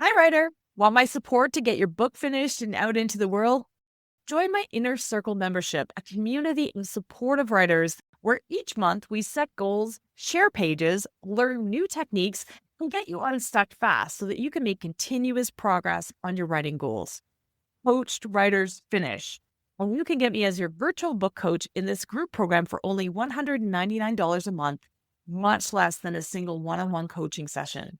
Hi, writer. Want my support to get your book finished and out into the world? Join my Inner Circle membership, a community of supportive writers where each month we set goals, share pages, learn new techniques, and get you unstuck fast so that you can make continuous progress on your writing goals. Coached Writers Finish. And you can get me as your virtual book coach in this group program for only $199 a month, much less than a single one-on-one coaching session.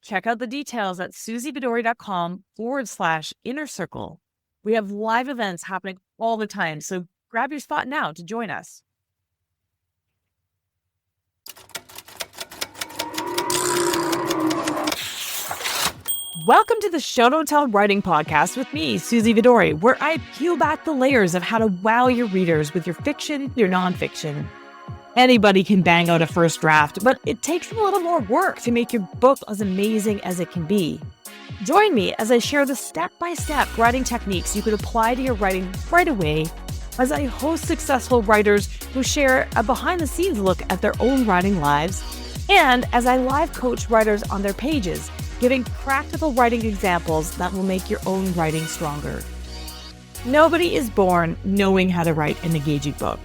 Check out the details at susievidori.com/inner circle. We have live events happening all the time, so grab your spot now to join us. Welcome to the Show Don't Tell Writing Podcast with me, Susie Vidori, where I peel back the layers of how to wow your readers with your fiction, your nonfiction. Anybody can bang out a first draft, but it takes a little more work to make your book as amazing as it can be. Join me as I share the step-by-step writing techniques you could apply to your writing right away, as I host successful writers who share a behind-the-scenes look at their own writing lives, and as I live coach writers on their pages, giving practical writing examples that will make your own writing stronger. Nobody is born knowing how to write an engaging book.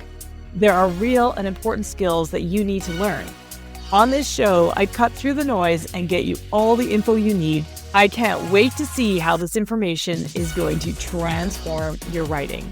There are real and important skills that you need to learn. On this show, I cut through the noise and get you all the info you need. I can't wait to see how this information is going to transform your writing.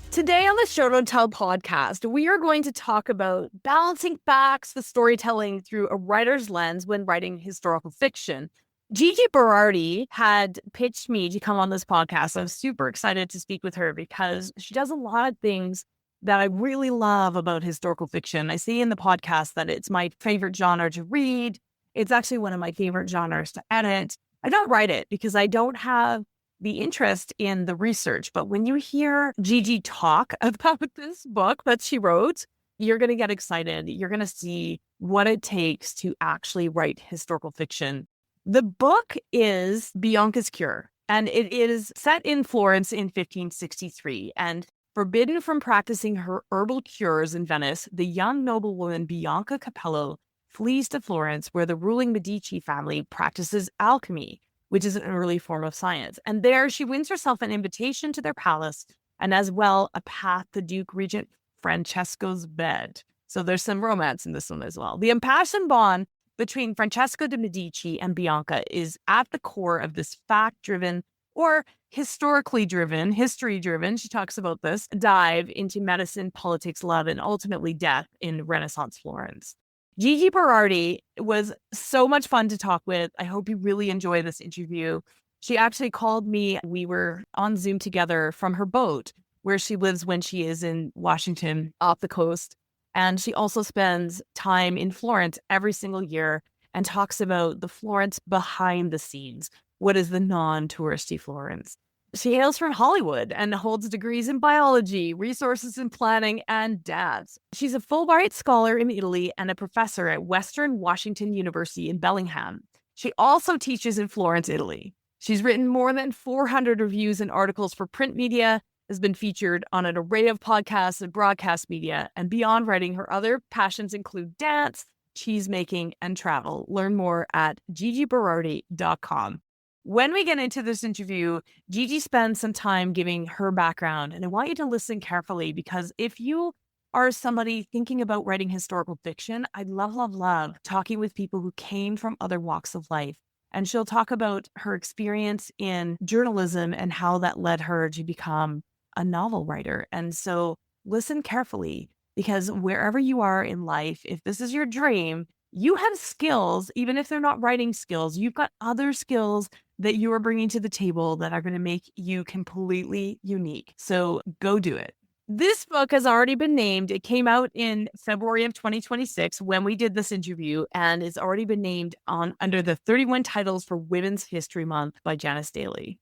Today on the Show Don't Tell podcast, we are going to talk about balancing facts, the storytelling through a writer's lens when writing historical fiction. Gigi Berardi had pitched me to come on this podcast. I'm super excited to speak with her because she does a lot of things that I really love about historical fiction. I see in the podcast that it's my favorite genre to read. It's actually one of my favorite genres to edit. I don't write it because I don't have the interest in the research. But when you hear Gigi talk about this book that she wrote, you're going to get excited. You're going to see what it takes to actually write historical fiction. The book is Bianca's Cure, and it is set in Florence in 1563. And forbidden from practicing her herbal cures in Venice, the young noblewoman Bianca Capello flees to Florence, where the ruling Medici family practices alchemy, which is an early form of science. And there she wins herself an invitation to their palace, and as well a path to Duke Regent Francesco's bed. So there's some romance in this one as well. The impassioned bond between Francesco de' Medici and Bianca is at the core of this fact-driven or historically-driven, history-driven, she talks about this, dive into medicine, politics, love, and ultimately death in Renaissance Florence. Gigi Berardi was so much fun to talk with. I hope you really enjoy this interview. She actually called me. We were on Zoom together from her boat where she lives when she is in Washington off the coast. And she also spends time in Florence every single year and talks about the Florence behind the scenes. What is the non-touristy Florence? She hails from Hollywood and holds degrees in biology, resources and planning, and dance. She's a Fulbright scholar in Italy and a professor at Western Washington University in Bellingham. She also teaches in Florence, Italy. She's written more than 400 reviews and articles for print media, has been featured on an array of podcasts and broadcast media, and beyond writing, her other passions include dance, cheese making, and travel. Learn more at gigiberardi.com. When we get into this interview, Gigi spends some time giving her background, and I want you to listen carefully because if you are somebody thinking about writing historical fiction, I'd love talking with people who came from other walks of life. And she'll talk about her experience in journalism and how that led her to become a novel writer. And so listen carefully, because wherever you are in life, if this is your dream, you have skills, even if they're not writing skills, you've got other skills that you are bringing to the table that are going to make you completely unique. So go do it. This book has already been named. It came out in February of 2026 when we did this interview, and it's already been named under the 31 titles for Women's History Month by Janice Daly.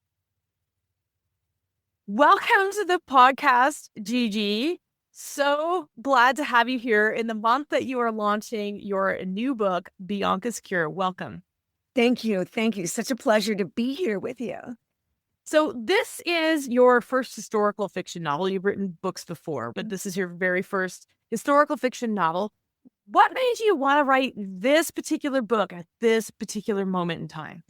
Welcome to the podcast, Gigi. So glad to have you here in the month that you are launching your new book, Bianca's Cure. Welcome. Thank you. Thank you. Such a pleasure to be here with you. So this is your first historical fiction novel. You've written books before, but this is your very first historical fiction novel. What made you want to write this particular book at this particular moment in time?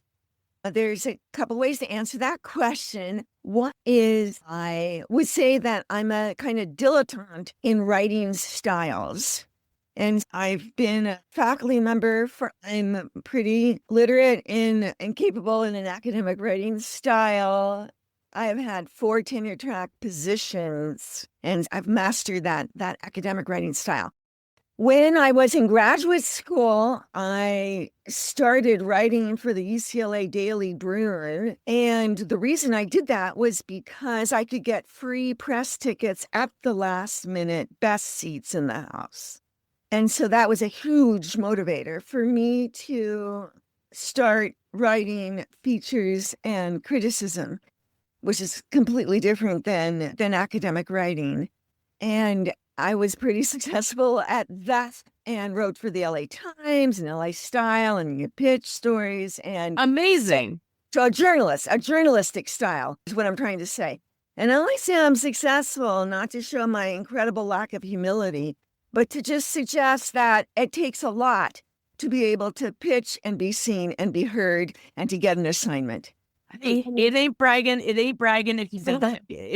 There's a couple ways to answer that question. One is I would say that I'm a kind of dilettante in writing styles. And I've been a faculty member I'm pretty literate and capable in an academic writing style. I've had 4 tenure track positions and I've mastered that academic writing style. When I was in graduate school, I started writing for the UCLA Daily Bruin. And the reason I did that was because I could get free press tickets at the last minute, best seats in the house. And so that was a huge motivator for me to start writing features and criticism, which is completely different than academic writing. And I was pretty successful at that and wrote for the LA Times and LA Style and pitch stories and Amazing. so a journalistic style is what I'm trying to say. And I only say I'm successful not to show my incredible lack of humility, but to just suggest that it takes a lot to be able to pitch and be seen and be heard and to get an assignment. It ain't bragging. It ain't bragging. If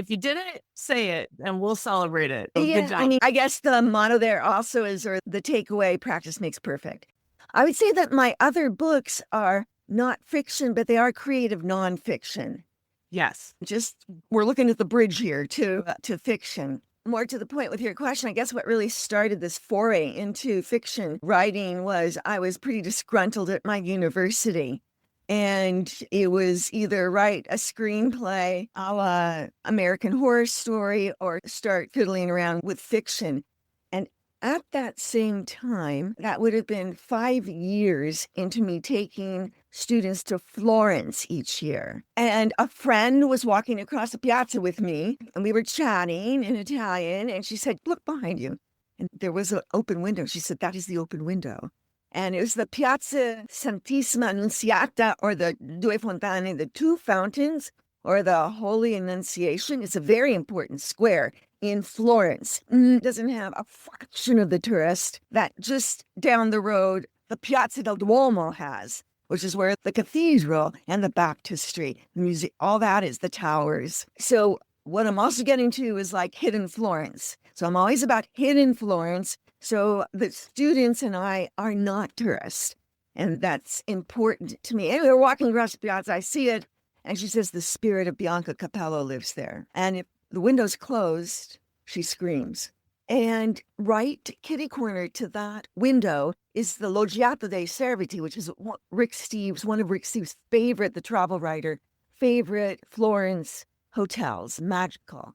you didn't say it, and we'll celebrate it. Yeah, Good job. I mean, I guess the motto there also is, or the takeaway, practice makes perfect. I would say that my other books are not fiction, but they are creative nonfiction. Yes. Just we're looking at the bridge here to fiction. More to the point with your question, I guess what really started this foray into fiction writing was I was pretty disgruntled at my university. And it was either write a screenplay a la American Horror Story or start fiddling around with fiction. And at that same time, that would have been 5 years into me taking students to Florence each year. And a friend was walking across the piazza with me, and we were chatting in Italian, and she said, "Look behind you." And there was an open window. She said, "That is the open window." And it was the Piazza Santissima Annunziata, or the Due Fontane, the 2 fountains, or the Holy Annunciation. It's a very important square in Florence. It doesn't have a fraction of the tourist that just down the road, the Piazza del Duomo has, which is where the cathedral and the baptistry, the museum, all that is, the towers. So what I'm also getting to is like hidden Florence. So I'm always about hidden Florence. So the students and I are not tourists, and that's important to me. And we were walking across the piazza, I see it, and she says the spirit of Bianca Capello lives there. And if the window's closed, she screams. And right kitty corner to that window is the Loggiato dei Serviti, which is one of Rick Steves' favorite, the travel writer, favorite Florence hotels, magical.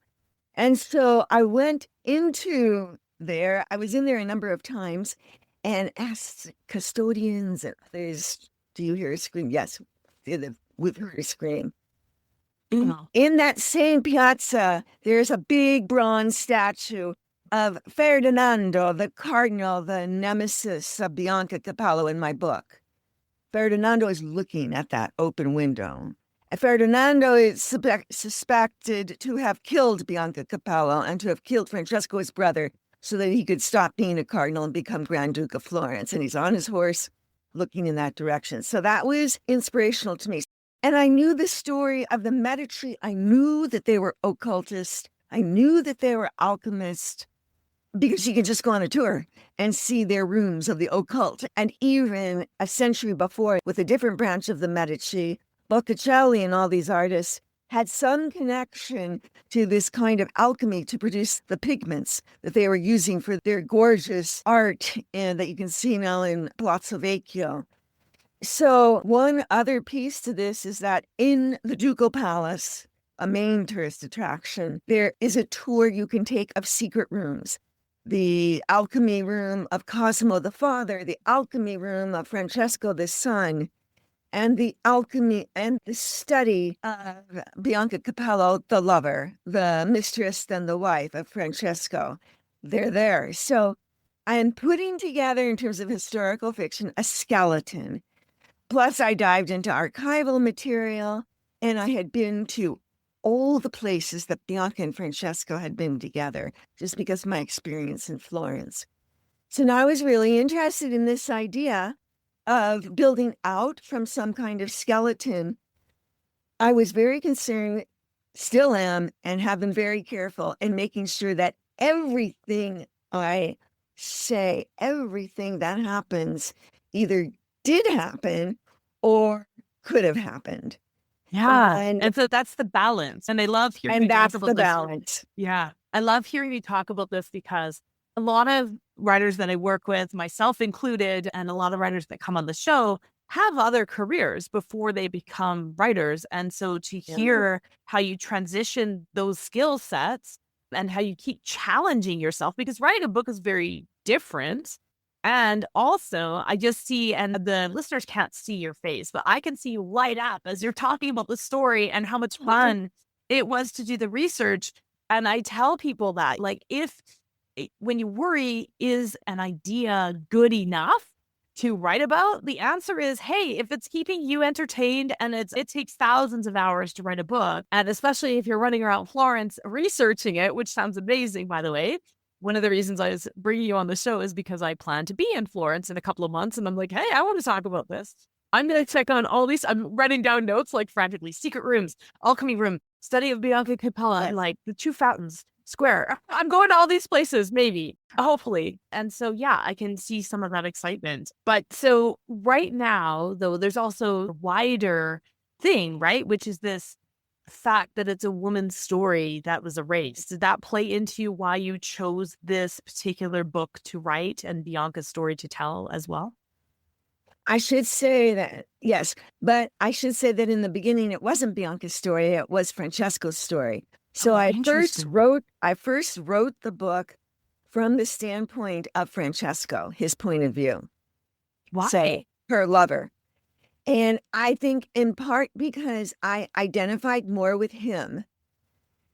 And so I went into there. I was in there a number of times and asked custodians and others, "Do you hear a scream?" Yes, we've heard a scream. In that same piazza, there's a big bronze statue of Ferdinando, the cardinal, the nemesis of Bianca Capello in my book. Ferdinando is looking at that open window. Ferdinando is suspected to have killed Bianca Capello and to have killed Francesco, his brother, so that he could stop being a cardinal and become Grand Duke of Florence. And he's on his horse looking in that direction. So that was inspirational to me. And I knew the story of the Medici. I knew that they were occultists. I knew that they were alchemists because you could just go on a tour and see their rooms of the occult. And even a century before, with a different branch of the Medici, Botticelli and all these artists had some connection to this kind of alchemy to produce the pigments that they were using for their gorgeous art and that you can see now in Palazzo Vecchio. So one other piece to this is that in the Ducal Palace, a main tourist attraction, there is a tour you can take of secret rooms. The alchemy room of Cosimo the father, the alchemy room of Francesco the son, and the alchemy and the study of Bianca Capello, the lover, the mistress and the wife of Francesco. They're there. So I'm putting together, in terms of historical fiction, a skeleton. Plus, I dived into archival material, and I had been to all the places that Bianca and Francesco had been together, just because of my experience in Florence. So now I was really interested in this idea of building out from some kind of skeleton. I was very concerned, still am, and have been very careful in making sure that everything I say, everything that happens either did happen or could have happened. Yeah. And And so that's the balance. And I love hearing you and talk that's the about this. balance. Yeah. I love hearing you talk about this because a lot of writers that I work with, myself included, and a lot of writers that come on the show have other careers before they become writers. And so to Yeah. hear how you transition those skill sets and how you keep challenging yourself, because writing a book is very different. And also, I just see, and the listeners can't see your face, but I can see you light up as you're talking about the story and how much fun it was to do the research. And I tell people that, like, when you worry, is an idea good enough to write about? The answer is, hey, if it's keeping you entertained and it takes thousands of hours to write a book, and especially if you're running around Florence researching it, which sounds amazing, by the way. One of the reasons I was bringing you on the show is because I plan to be in Florence in a couple of months, and I'm like, hey, I want to talk about this. I'm going to check on all these. I'm writing down notes like frantically. Secret rooms, alchemy room, study of Bianca Capella, and like the two fountains, square. I'm going to all these places, maybe, hopefully. And so, yeah, I can see some of that excitement. But so right now, though, there's also a wider thing, right? Which is this fact that it's a woman's story that was erased. Did that play into why you chose this particular book to write and Bianca's story to tell as well? I should say that, yes, but I should say that in the beginning, it wasn't Bianca's story, it was Francesco's story. So Oh, I first interesting. wrote the book from the standpoint of Francesco, his point of view, Why? say her lover. And I think in part because I identified more with him,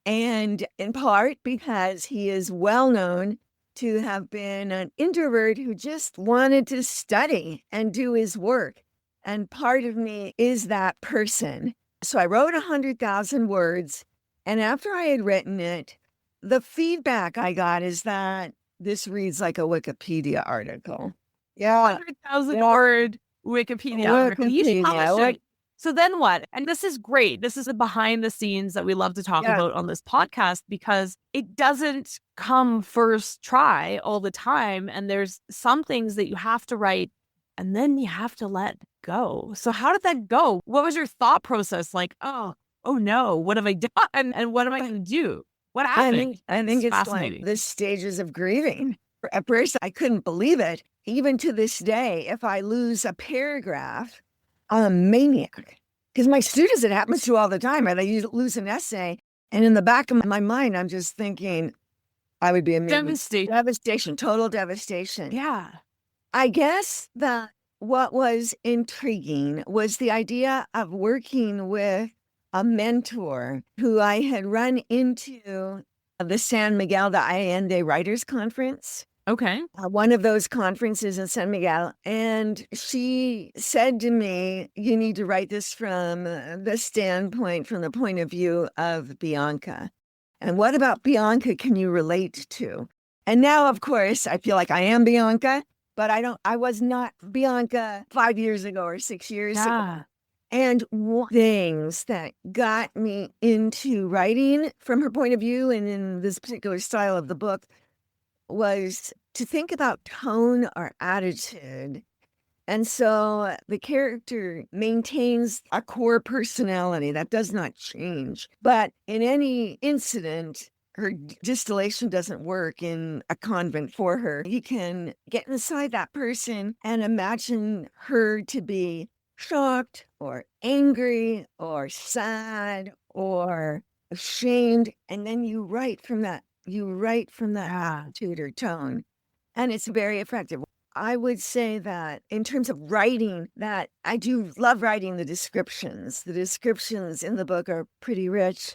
and in part because he is well known to have been an introvert who just wanted to study and do his work. And part of me is that person. So I wrote 100,000 words. And after I had written it, the feedback I got is that this reads like a Wikipedia article. Yeah. 100,000 word Wikipedia article. You should publish it. So then what? And this is great. This is the behind the scenes that we love to talk about on this podcast, because it doesn't come first try all the time. And there's some things that you have to write and then you have to let go. So how did that go? What was your thought process? Like, oh no, what have I done? And what am I going to do? What happened? I think it's like the stages of grieving. At first, I couldn't believe it. Even to this day, if I lose a paragraph, I'm a maniac. Because my students, it happens to all the time. They lose an essay, and in the back of my mind, I'm just thinking, I would be a devastation, total devastation. Yeah. I guess that what was intriguing was the idea of working with a mentor who I had run into the San Miguel de Allende Writers Conference. Okay. One of those conferences in San Miguel. And she said to me, you need to write this from the point of view of Bianca. And what about Bianca can you relate to? And now, of course, I feel like I am Bianca, but I was not Bianca 5 years ago or 6 years ago. And things that got me into writing from her point of view and in this particular style of the book was to think about tone or attitude. And so the character maintains a core personality that does not change. But in any incident, her distillation doesn't work in a convent for her. You can get inside that person and imagine her to be shocked or angry or sad or ashamed. And then you write from that attitude or tone. And it's very effective. I would say that in terms of writing, that I do love writing the descriptions. The descriptions in the book are pretty rich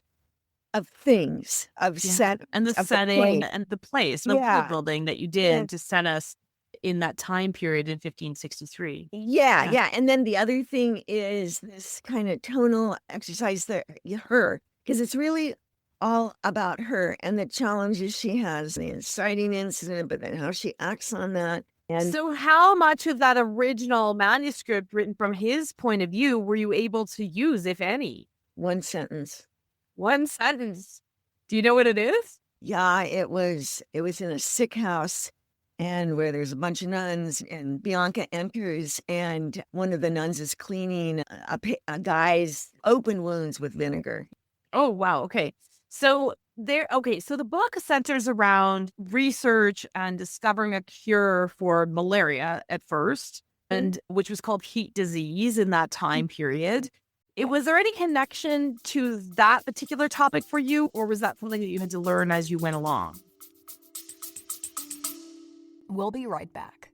of things, of set and the setting and the place, the world building that you did to set us in that time period in 1563. Yeah. And then the other thing is this kind of tonal exercise that because it's really all about her and the challenges she has, the inciting incident, but then how she acts on that. And So how much of that original manuscript written from his point of view were you able to use, if any? one sentence. One sentence. Do you know what it is? Yeah, it was in a sick house and where there's a bunch of nuns, and Bianca enters and one of the nuns is cleaning a guy's open wounds with vinegar. Oh, wow. Okay. So so the book centers around research and discovering a cure for malaria at first, and which was called heat disease in that time period. Was there any connection to that particular topic for you, or was that something that you had to learn as you went along? We'll be right back.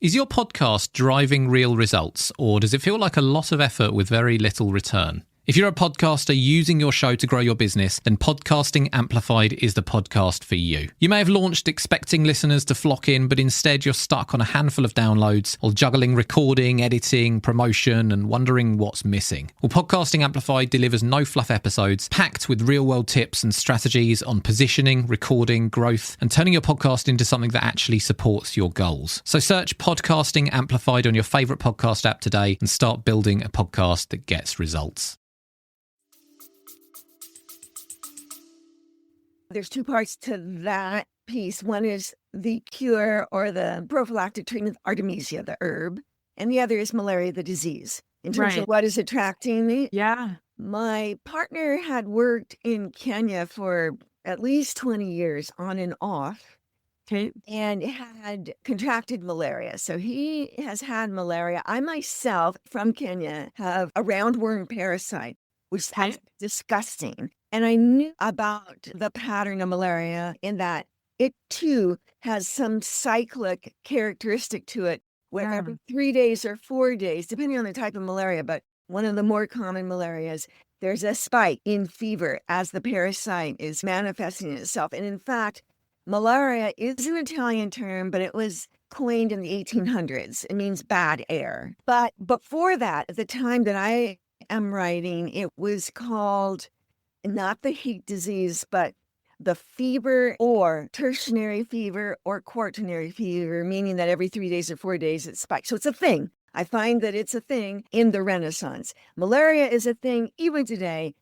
Is your podcast driving real results, or does it feel like a lot of effort with very little return? If you're a podcaster using your show to grow your business, then Podcasting Amplified is the podcast for you. You may have launched expecting listeners to flock in, but instead you're stuck on a handful of downloads or juggling recording, editing, promotion, and wondering what's missing. Well, Podcasting Amplified delivers no fluff episodes packed with real-world tips and strategies on positioning, recording, growth, and turning your podcast into something that actually supports your goals. So search Podcasting Amplified on your favorite podcast app today and start building a podcast that gets results. There's two parts to that piece. One is the cure or the prophylactic treatment of Artemisia, the herb, and the other is malaria, the disease. In terms of what is attracting me, Yeah. my partner had worked in Kenya for at least 20 years on and off Okay. and had contracted malaria. So he has had malaria. I myself, from Kenya, have a roundworm parasite, which sounds disgusting. And I knew about the pattern of malaria in that it too has some cyclic characteristic to it, where every 3 days or 4 days, depending on the type of malaria, but one of the more common malarias, there's a spike in fever as the parasite is manifesting itself. And in fact, malaria is an Italian term, but it was coined in the 1800s. It means bad air. But before that, at the time that I am writing, it was called not the heat disease, but the fever or tertiary fever or quaternary fever, meaning that every 3 days or 4 days it spikes. So it's a thing. I find that it's a thing in the Renaissance. Malaria is a thing even today,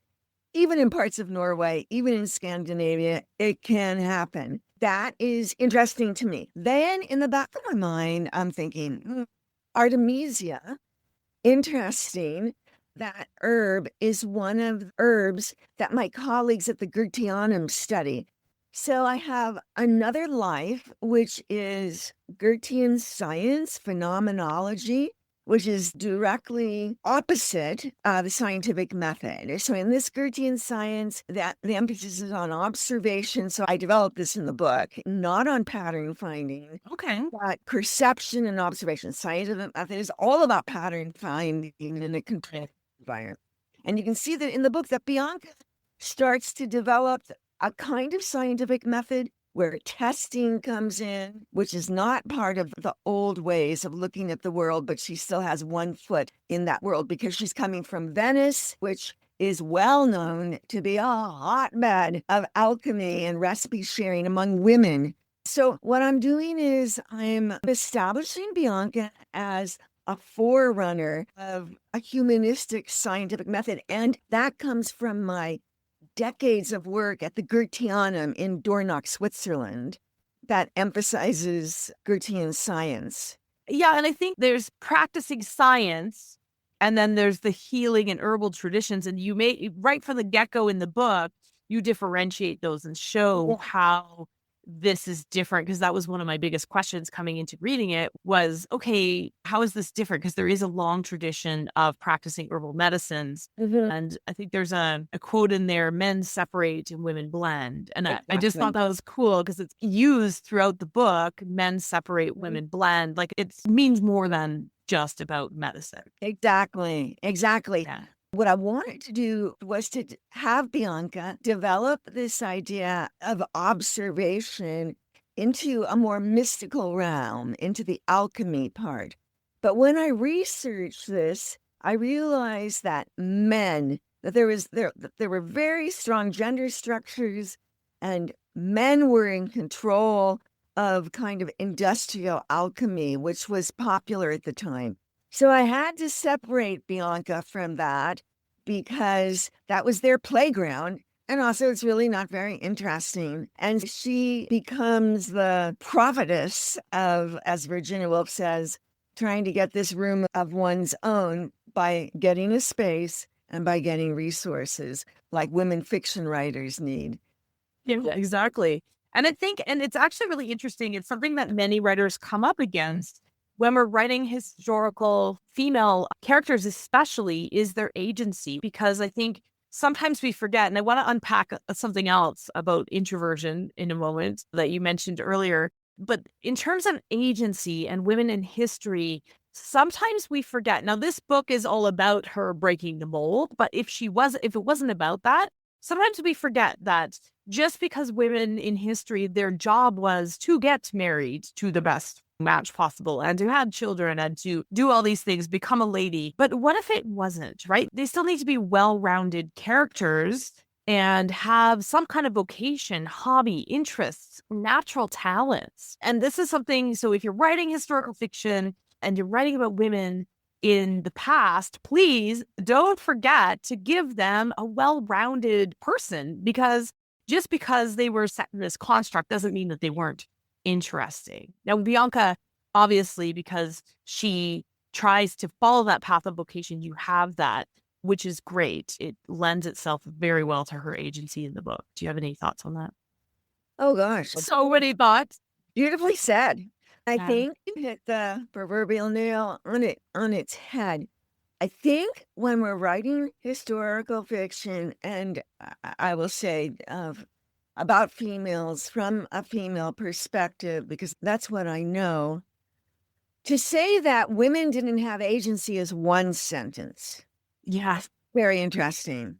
even in parts of Norway, even in Scandinavia, it can happen. That is interesting to me. Then in the back of my mind, I'm thinking, Artemisia, interesting. That herb is one of the herbs that my colleagues at the Goetheanum study. So I have another life, which is Goethean science, phenomenology, which is directly opposite the scientific method. So in this Goethean science, that the emphasis is on observation. So I developed this in the book, not on pattern finding. Okay. But perception and observation. Scientific method is all about pattern finding in a controlled environment. And you can see that in the book that Bianca starts to develop a kind of scientific method where testing comes in, which is not part of the old ways of looking at the world, but she still has one foot in that world because she's coming from Venice, which is well known to be a hotbed of alchemy and recipe sharing among women. So what I'm doing is I'm establishing Bianca as a forerunner of a humanistic scientific method. And that comes from my decades of work at the Goetheanum in Dornach, Switzerland, that emphasizes Goethean science. Yeah, and I think there's practicing science, and then there's the healing and herbal traditions. And you may, right from the get-go in the book, you differentiate those and show how this is different, because that was one of my biggest questions coming into reading it was, okay, how is this different? Because there is a long tradition of practicing herbal medicines. And I think there's a quote in there, men separate and women blend. And I just thought that was cool because it's used throughout the book, men separate, women blend. Like it means more than just about medicine. Exactly. Yeah. What I wanted to do was to have Bianca develop this idea of observation into a more mystical realm, into the alchemy part. But when I researched this, I realized that men that there were very strong gender structures, and men were in control of kind of industrial alchemy, which was popular at the time. So I had to separate Bianca from that because that was their playground. And also, it's really not very interesting. And she becomes the prophetess of, as Virginia Woolf says, trying to get this room of one's own by getting a space and by getting resources like women fiction writers need. Yeah, exactly. And I think, and it's actually really interesting. It's something that many writers come up against when we're writing historical female characters, especially, is their agency. Because I think sometimes we forget, and I want to unpack something else about introversion in a moment that you mentioned earlier. But in terms of agency and women in history, sometimes we forget. Now, this book is all about her breaking the mold, but if it wasn't about that, sometimes we forget that just because women in history, their job was to get married to the best match possible and to have children and to do all these things, become a lady. But what if it wasn't, right? They still need to be well-rounded characters and have some kind of vocation, hobby, interests, natural talents. And this is something, so if you're writing historical fiction and you're writing about women in the past, please don't forget to give them a well-rounded person, because just because they were set in this construct doesn't mean that they weren't interesting. Now, Bianca, obviously, because she tries to follow that path of vocation, you have that, which is great. It lends itself very well to her agency in the book. Do you have any thoughts on that? Oh, gosh. So many thoughts. Beautifully said. I Yeah. think you hit the proverbial nail on its head. I think when we're writing historical fiction, and I will say about females from a female perspective, because that's what I know, to say that women didn't have agency is one sentence. Yeah. Very interesting.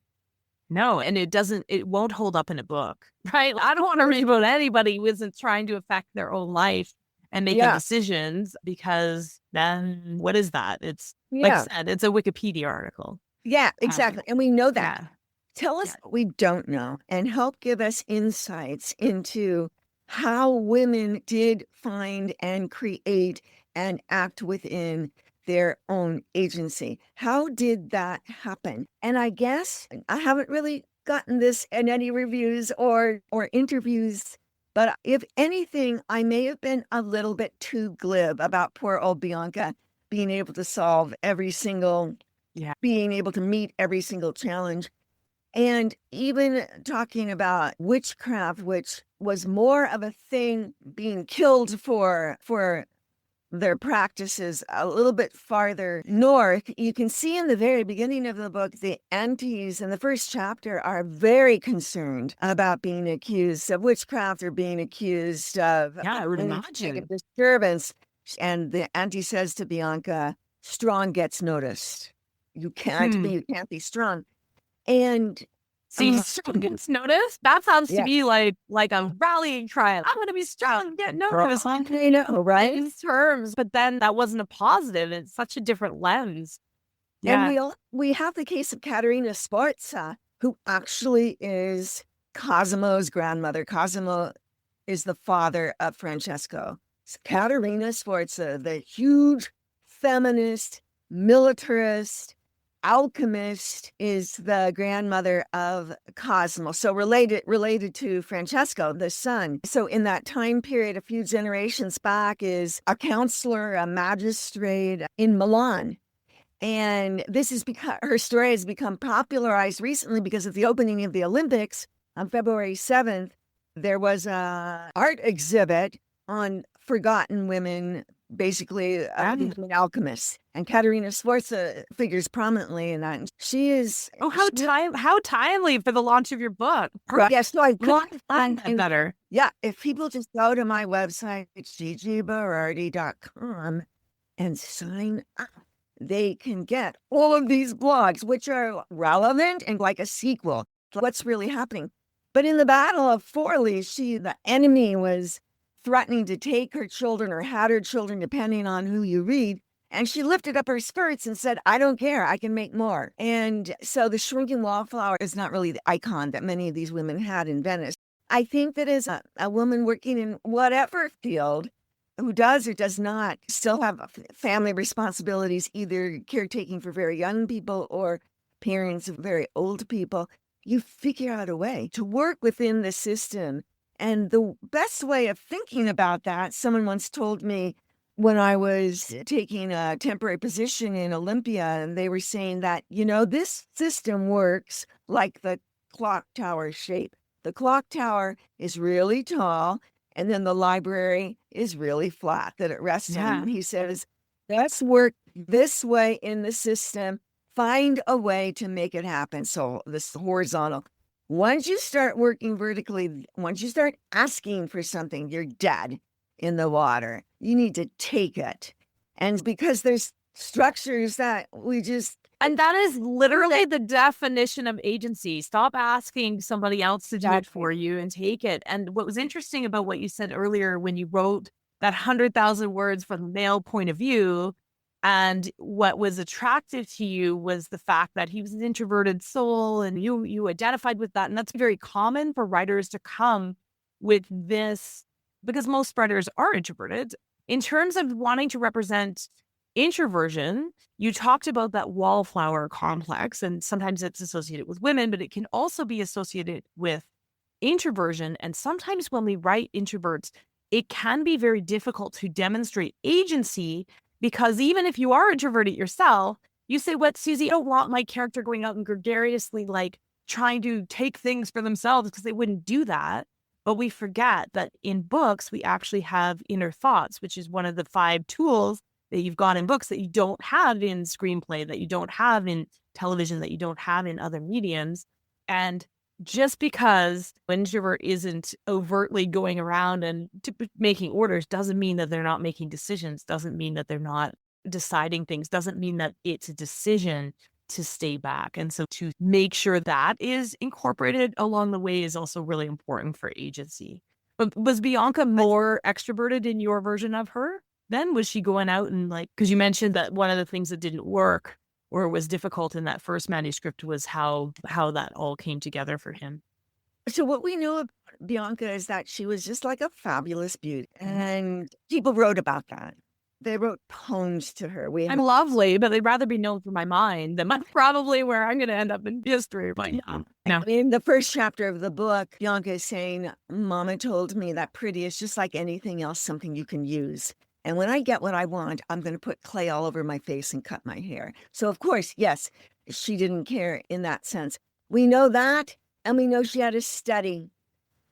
No, and it won't hold up in a book, right? I don't want to read about anybody who isn't trying to affect their own life and making decisions, because then what is that? It's like I said, it's a Wikipedia article. Yeah, exactly. And we know that. Yeah. Tell us what we don't know and help give us insights into how women did find and create and act within their own agency. How did that happen? And I guess I haven't really gotten this in any reviews or interviews, but if anything, I may have been a little bit too glib about poor old Bianca being able to solve being able to meet every single challenge. And even talking about witchcraft, which was more of a thing being killed for their practices a little bit farther north. You can see in the very beginning of the book, the aunties in the first chapter are very concerned about being accused of witchcraft or being accused of I would imagine disturbance. And the auntie says to Bianca, "Strong gets noticed. You can't be strong." And see, strong gets noticed. That sounds to me like a rallying cry. I'm going to be strong, get noticed. I know, right? In terms, but then that wasn't a positive. It's such a different lens. Yeah. And we have the case of Caterina Sforza, who actually is Cosimo's grandmother. Cosimo is the father of Francesco. So Caterina Sforza, the huge feminist, militarist, alchemist, is the grandmother of Cosimo. So related to Francesco, the son. So in that time period, a few generations back, is a counselor, a magistrate in Milan. And this is because her story has become popularized recently because of the opening of the Olympics on February 7th. There was an art exhibit on forgotten women, basically alchemists. And Caterina Sforza figures prominently in that. She is... Oh, how timely for the launch of your book. Right. Yes, so I've got better. Yeah, if people just go to my website, it's gigiberardi.com, and sign up, they can get all of these blogs, which are relevant and like a sequel to what's really happening. But in the Battle of Forli, the enemy was threatening to take her children or had her children, depending on who you read. And she lifted up her skirts and said, I don't care. I can make more. And so the shrinking wallflower is not really the icon that many of these women had in Venice. I think that as a woman working in whatever field, who does or does not still have family responsibilities, either caretaking for very young people or parents of very old people, you figure out a way to work within the system. And the best way of thinking about that, someone once told me when I was taking a temporary position in Olympia, and they were saying that, this system works like the clock tower shape. The clock tower is really tall, and then the library is really flat that it rests on. And he says, let's work this way in the system. Find a way to make it happen. So this horizontal. Once you start working vertically, once you start asking for something, you're dead in the water. You need to take it. And because there's structures that we just... And that is literally the definition of agency. Stop asking somebody else to do it for you and take it. And what was interesting about what you said earlier when you wrote that 100,000 words from the male point of view, and what was attractive to you was the fact that he was an introverted soul, and you identified with that. And that's very common for writers to come with this, because most writers are introverted. In terms of wanting to represent introversion, you talked about that wallflower complex, and sometimes it's associated with women, but it can also be associated with introversion. And sometimes when we write introverts, it can be very difficult to demonstrate agency, because even if you are introverted yourself, you say, what, Susie, I don't want my character going out and gregariously like trying to take things for themselves, because they wouldn't do that. But we forget that in books, we actually have inner thoughts, which is one of the 5 tools that you've got in books that you don't have in screenplay, that you don't have in television, that you don't have in other mediums. And just because an introvert isn't overtly going around and making orders doesn't mean that they're not making decisions, doesn't mean that they're not deciding things, doesn't mean that it's a decision to stay back. And so to make sure that is incorporated along the way is also really important for agency. But was Bianca more extroverted in your version of her? Then was she going out and because you mentioned that one of the things that didn't work or was difficult in that first manuscript was how that all came together for him. So what we know about Bianca is that she was just like a fabulous beauty, and people wrote about that. They wrote poems to her. I'm lovely, but they'd rather be known for my mind than probably where I'm going to end up in history. But no. I mean, the first chapter of the book, Bianca is saying, Mama told me that pretty is just like anything else, something you can use. And when I get what I want, I'm going to put clay all over my face and cut my hair. So, of course, yes, she didn't care in that sense. We know that, and we know she had a study.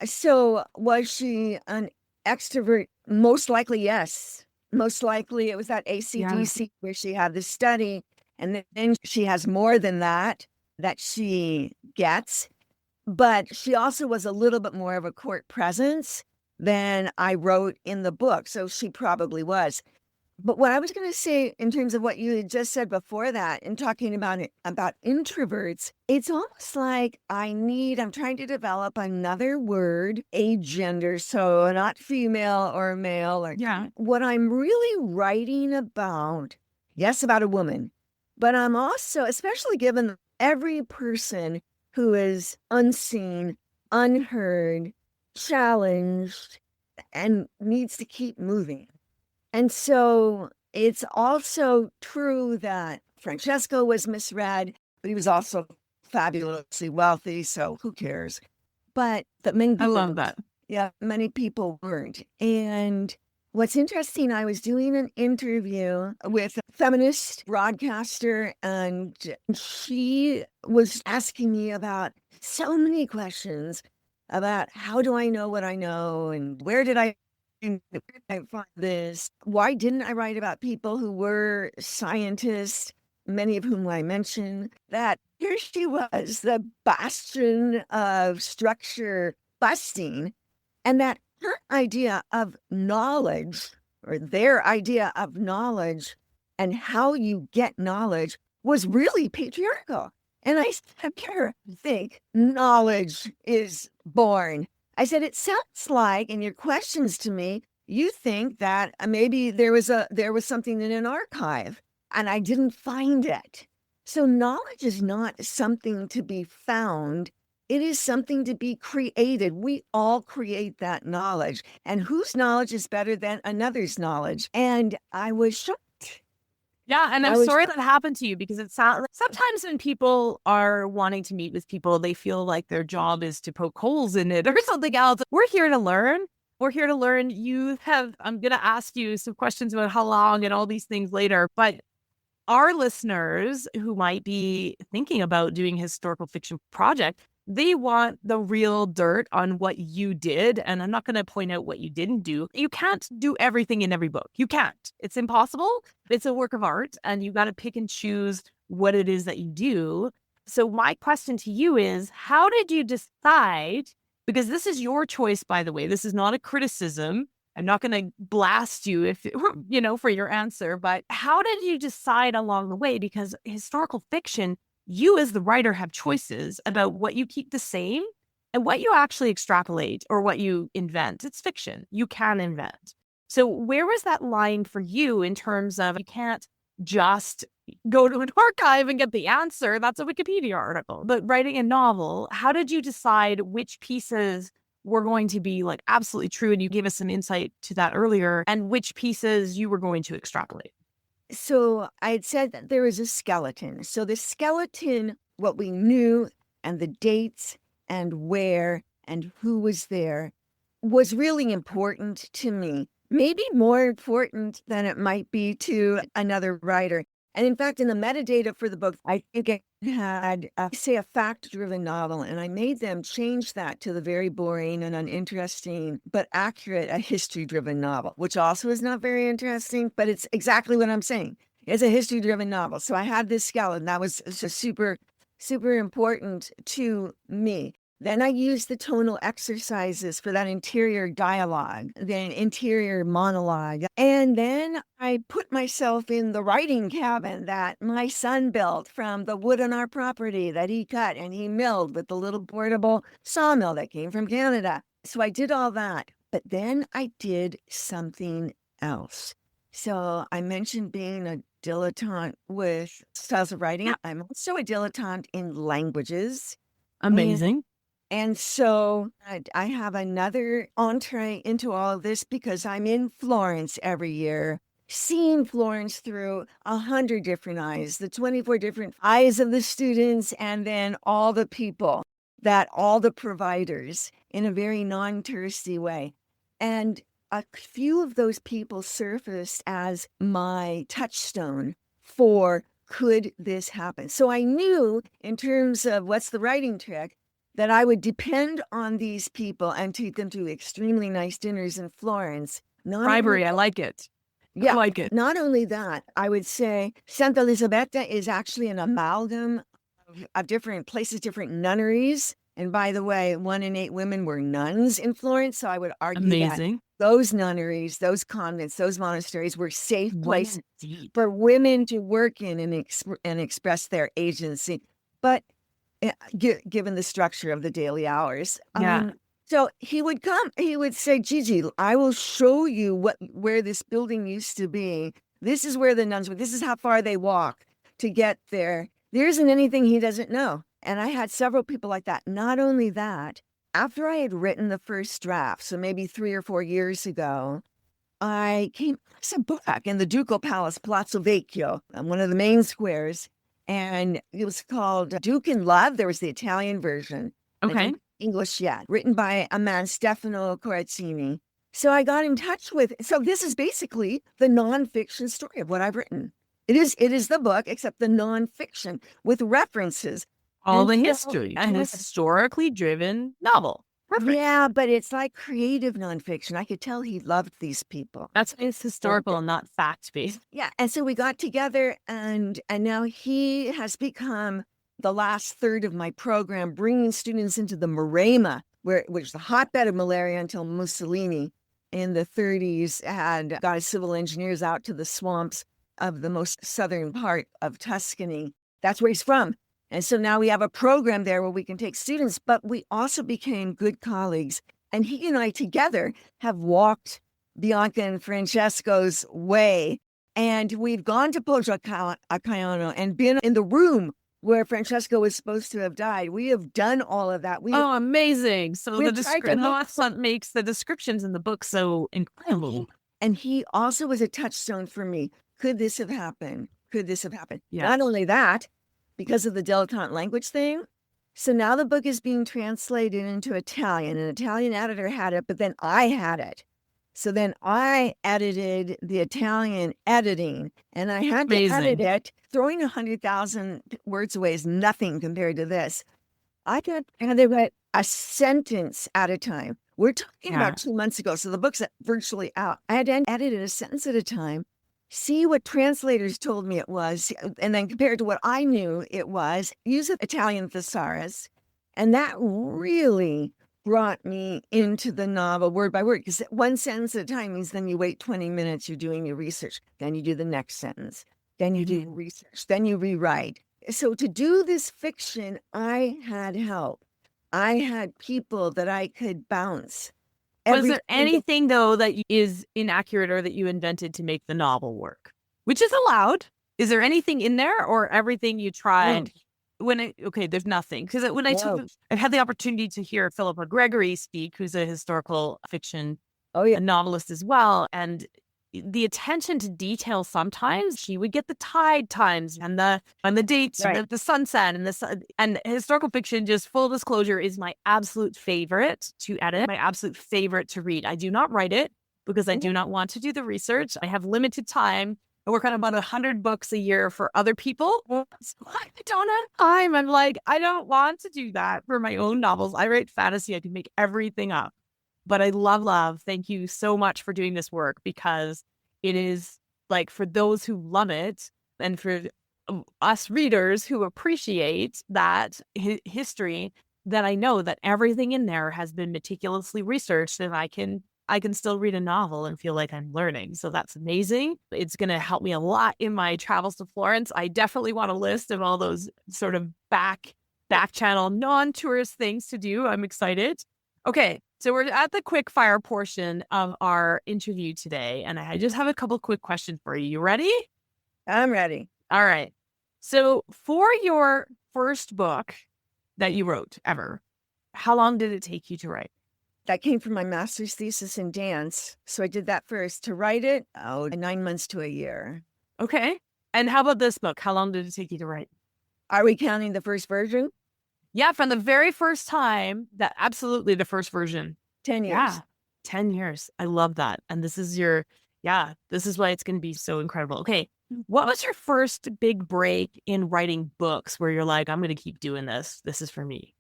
So was she an extrovert? Most likely, yes. Most likely it was that ACDC where she had the study, and then she has more than that she gets. But she also was a little bit more of a court presence than I wrote in the book. So she probably was. But what I was going to say in terms of what you had just said before that, and talking about introverts, it's almost like I'm trying to develop another word, a gender, so not female or male. What I'm really writing about, yes, about a woman, but I'm also, especially given every person who is unseen, unheard, challenged, and needs to keep moving. And so it's also true that Francesco was misread, but he was also fabulously wealthy, so who cares? But that many people, I love that. Yeah, many people weren't. And what's interesting, I was doing an interview with a feminist broadcaster, and she was asking me about so many questions about how do I know what I know, and where did I find this? Why didn't I write about people who were scientists, many of whom I mentioned? That here she was, the bastion of structure busting, and that her idea of knowledge, or their idea of knowledge and how you get knowledge, was really patriarchal. And I said, I think knowledge is born. I said, it sounds like, in your questions to me, you think that maybe there was something in an archive and I didn't find it. So knowledge is not something to be found. It is something to be created. We all create that knowledge. And whose knowledge is better than another's knowledge? And I was shocked. Yeah, and I'm sorry that happened to you, because it sounds like sometimes when people are wanting to meet with people, they feel like their job is to poke holes in it or something else. We're here to learn. We're here to learn. I'm going to ask you some questions about how long and all these things later, but our listeners who might be thinking about doing a historical fiction project, they want the real dirt on what you did. And I'm not going to point out what you didn't do. You can't do everything in every book. You can't. It's impossible. It's a work of art, and you got to pick and choose what it is that you do. So my question to you is, how did you decide? Because this is your choice, by the way. This is not a criticism. I'm not going to blast you if, for your answer, but how did you decide along the way? Because historical fiction, you as the writer have choices about what you keep the same and what you actually extrapolate or what you invent. It's fiction. You can invent. So where was that line for you in terms of you can't just go to an archive and get the answer? That's a Wikipedia article. But writing a novel, how did you decide which pieces were going to be like absolutely true? And you gave us some insight to that earlier, and which pieces you were going to extrapolate. So I had said that there was a skeleton. So the skeleton, what we knew and the dates and where and who was there was really important to me. Maybe more important than it might be to another writer. And in fact, in the metadata for the book, I think it had, say, a fact-driven novel, and I made them change that to the very boring and uninteresting, but accurate, a history-driven novel, which also is not very interesting, but it's exactly what I'm saying. It's a history-driven novel. So I had this skeleton. That was just super, super important to me. Then I used the tonal exercises for that interior dialogue, the interior monologue. And then I put myself in the writing cabin that my son built from the wood on our property that he cut and he milled with the little portable sawmill that came from Canada. So I did all that. But then I did something else. So I mentioned being a dilettante with styles of writing. I'm also a dilettante in languages. Amazing. And so I have another entree into all of this because I'm in Florence every year, seeing Florence through 100 different eyes, the 24 different eyes of the students, and then all the people, all the providers in a very non-touristy way. And a few of those people surfaced as my touchstone for could this happen? So I knew in terms of what's the writing trick, that I would depend on these people and treat them to extremely nice dinners in Florence. Bribery, I like it. Yeah, I like it. Not only that, I would say Santa Elisabetta is actually an amalgam of different places, different nunneries. And by the way, 1 in 8 women were nuns in Florence. So I would argue that those nunneries, those convents, those monasteries were safe places for women to work in and express their agency. But given the structure of the daily hours. So he would come, he would say, Gigi, I will show you where this building used to be. This is where the nuns were. This is how far they walk to get there. There isn't anything he doesn't know. And I had several people like that. Not only that, after I had written the first draft, so maybe 3 or 4 years ago, I came across a book in the Ducal Palace, Palazzo Vecchio, one of the main squares. And it was called Duke in Love. There was the Italian version. Okay. English yet, written by a man, Stefano Corazzini. So I got in touch with, so this is basically the nonfiction story of what I've written. It is the book, except the nonfiction with references. All the history. A historically driven novel. Perfect. Yeah, but it's like creative nonfiction. I could tell he loved these people. That's why it's historical and not fact-based. Yeah, and so we got together, and now he has become the last third of my program, bringing students into the Maremma, which was the hotbed of malaria until Mussolini in the 30s had got his civil engineers out to the swamps of the most southern part of Tuscany. That's where he's from. And so now we have a program there where we can take students, but we also became good colleagues. And he and I together have walked Bianca and Francesco's way. And we've gone to Poggio a Caiano and been in the room where Francesco was supposed to have died. We have done all of that. Oh, amazing. So we the tried to description, look- that's what makes the descriptions in the book so incredible. And he also was a touchstone for me. Could this have happened? Could this have happened? Yeah. Not only that, because of the dilettante language thing. So now the book is being translated into Italian. An Italian editor had it, but then I had it. So then I edited the Italian editing, and I had to edit it. Throwing 100,000 words away is nothing compared to this. I could edit it a sentence at a time. We're talking about 2 months ago, so the book's virtually out. I had to edit it a sentence at a time, see what translators told me it was, and then compared to what I knew it was, use an Italian thesaurus. And that really brought me into the novel word by word, because one sentence at a time means then you wait 20 minutes, you're doing your research, then you do the next sentence, then you do your research, then you rewrite. So to do this fiction, I had help. I had people that I could bounce. Was there anything, though, that is inaccurate or that you invented to make the novel work? Which is allowed. Is there anything in there, or everything you tried? There's nothing. Because when I had the opportunity to hear Philippa Gregory speak, who's a historical fiction novelist as well, and the attention to detail, sometimes she would get the tide times and the dates, and the sunset, and historical fiction, just full disclosure, is my absolute favorite to edit, my absolute favorite to read. I do not write it because I do not want to do the research. I have limited time. I work on about 100 books a year for other people. So I don't have time. I'm like, I don't want to do that for my own novels. I write fantasy. I can make everything up. But I love, thank you so much for doing this work, because it is like, for those who love it, and for us readers who appreciate that history, that I know that everything in there has been meticulously researched, and I can still read a novel and feel like I'm learning. So that's amazing. It's going to help me a lot in my travels to Florence. I definitely want a list of all those sort of back channel, non-tourist things to do. I'm excited. Okay. So we're at the quick fire portion of our interview today, and I just have a couple quick questions for you. You ready? I'm ready. All right. So for your first book that you wrote ever, how long did it take you to write? That came from my master's thesis in dance. So I did that first. To write it, 9 months to a year. Okay. And how about this book? How long did it take you to write? Are we counting the first version? Yeah, from the very first time, absolutely the first version. 10 years. Yeah, 10 years. I love that. And this is this is why it's going to be so incredible. Okay. What was your first big break in writing books where you're like, I'm going to keep doing this? This is for me.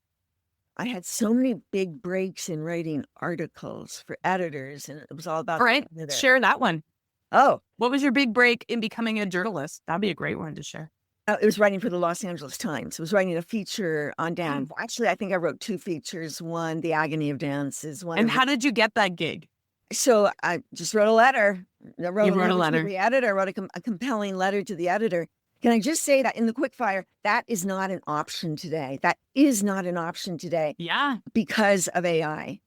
I had so many big breaks in writing articles for editors, and it was all about... All right, share that one. Oh. What was your big break in becoming a journalist? That'd be a great one to share. It was writing for the Los Angeles Times. It was writing a feature on dance. Actually, I think I wrote 2 features. One, The Agony of Dance, is one. And how did you get that gig? So I just wrote a letter. I wrote a letter to the editor. I wrote a compelling letter to the editor. Can I just say that in the quickfire, that is not an option today. That is not an option today. Yeah. Because of AI.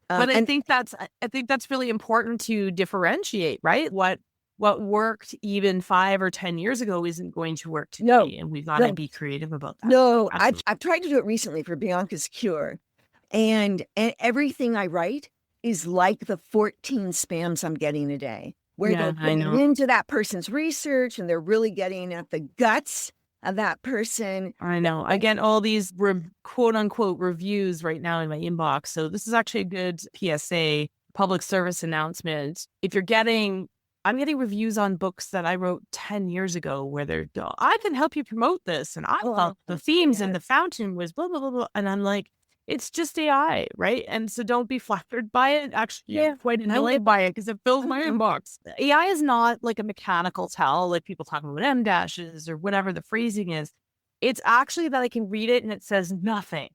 But I think that's really important to differentiate, right? What worked even 5 or 10 years ago isn't going to work today. No, and we've got to be creative about that. No, I've tried to do it recently for Bianca's Cure. And everything I write is like the 14 spams I'm getting a day, where they're getting into that person's research and they're really getting at the guts of that person. I know. I get all these quote unquote reviews right now in my inbox. So this is actually a good PSA, public service announcement. If you're I'm getting reviews on books that I wrote 10 years ago where I can help you promote this. And I thought the themes and the fountain was blah, blah, blah, blah. And I'm like, it's just AI, right? And so don't be flattered by it. Actually, quite annoyed by it because it fills my inbox. AI is not like a mechanical tell, like people talking about M dashes or whatever the phrasing is. It's actually that I can read it and it says nothing.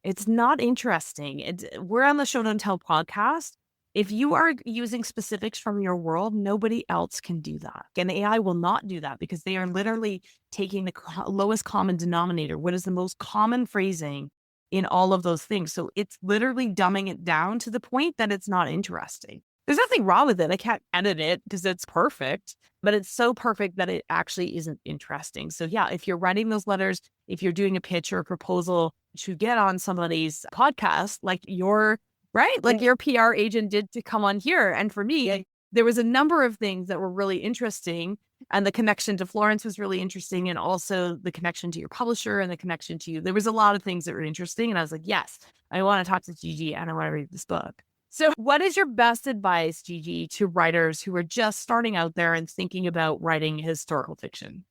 It's not interesting. We're on the Show Don't Tell podcast. If you are using specifics from your world, nobody else can do that. And AI will not do that because they are literally taking the lowest common denominator. What is the most common phrasing in all of those things? So it's literally dumbing it down to the point that it's not interesting. There's nothing wrong with it. I can't edit it because it's perfect, but it's so perfect that it actually isn't interesting. So yeah, if you're writing those letters, if you're doing a pitch or a proposal to get on somebody's podcast, like your PR agent did to come on here. And for me, there was a number of things that were really interesting. And the connection to Florence was really interesting. And also the connection to your publisher and the connection to you. There was a lot of things that were interesting. And I was like, yes, I want to talk to Gigi and I want to read this book. So what is your best advice, Gigi, to writers who are just starting out there and thinking about writing historical fiction?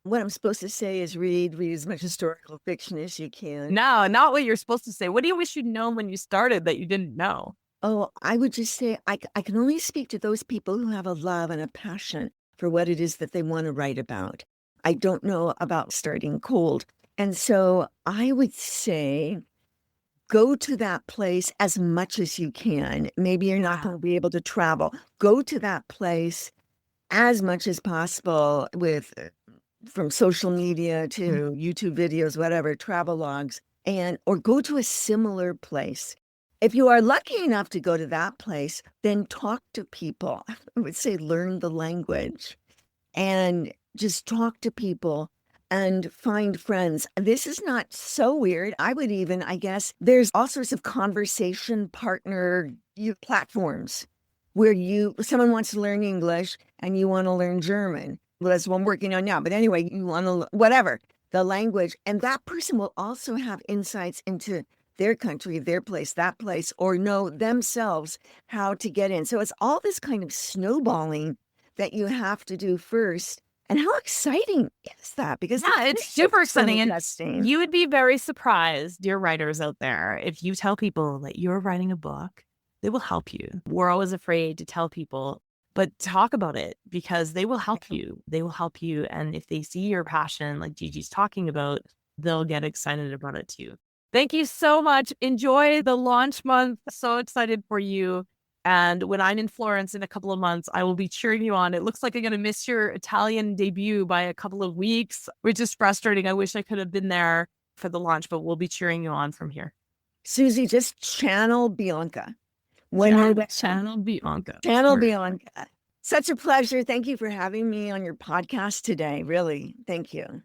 What I'm supposed to say is read as much historical fiction as you can. No, not what you're supposed to say. What do you wish you'd known when you started that you didn't know? Oh, I would just say I can only speak to those people who have a love and a passion for what it is that they want to write about. I don't know about starting cold. And so I would say go to that place as much as you can. Maybe you're not going to be able to travel. Go to that place as much as possible from social media to YouTube videos, whatever, travel logs, or go to a similar place. If you are lucky enough to go to that place, then talk to people. I would say learn the language and just talk to people and find friends. This is not so weird. I guess, there's all sorts of conversation partner platforms where someone wants to learn English and you want to learn German. Well, that's what I'm working on now. But anyway, you want to, whatever, the language. And that person will also have insights into their country, their place, that place, or know themselves how to get in. So it's all this kind of snowballing that you have to do first. And how exciting is that? Because it's super exciting. And you would be very surprised, dear writers out there, if you tell people that you're writing a book, they will help you. We're always afraid to tell people, but talk about it because they will help you. They will help you. And if they see your passion, like Gigi's talking about, they'll get excited about it too. Thank you so much. Enjoy the launch month. So excited for you. And when I'm in Florence in a couple of months, I will be cheering you on. It looks like I'm going to miss your Italian debut by a couple of weeks, which is frustrating. I wish I could have been there for the launch, but we'll be cheering you on from here. Susie, just channel Bianca. Channel Bianca. Channel Bianca. Such a pleasure. Thank you for having me on your podcast today. Really. Thank you.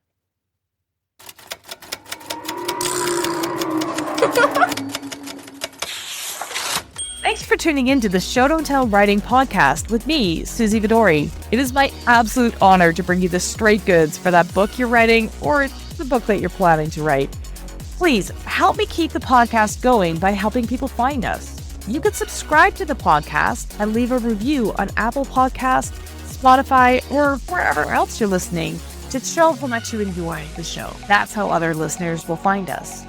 Thanks for tuning in to the Show Don't Tell Writing Podcast with me, Susie Vidori. It is my absolute honor to bring you the straight goods for that book you're writing or the book that you're planning to write. Please help me keep the podcast going by helping people find us. You can subscribe to the podcast and leave a review on Apple Podcasts, Spotify, or wherever else you're listening to show how much you enjoy the show. That's how other listeners will find us.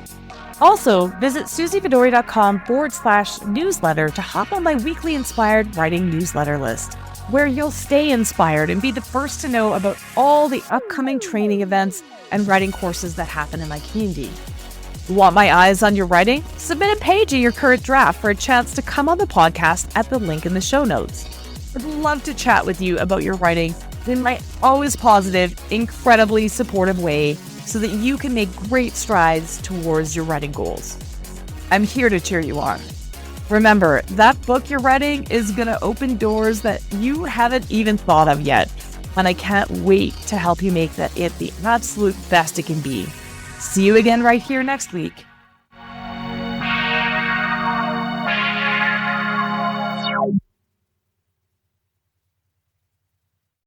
Also, visit susievidori.com/newsletter to hop on my weekly inspired writing newsletter list, where you'll stay inspired and be the first to know about all the upcoming training events and writing courses that happen in my community. Want my eyes on your writing? Submit a page of your current draft for a chance to come on the podcast at the link in the show notes. I'd love to chat with you about your writing in my always positive, incredibly supportive way so that you can make great strides towards your writing goals. I'm here to cheer you on. Remember, that book you're writing is going to open doors that you haven't even thought of yet, and I can't wait to help you make that it the absolute best it can be. See you again right here next week.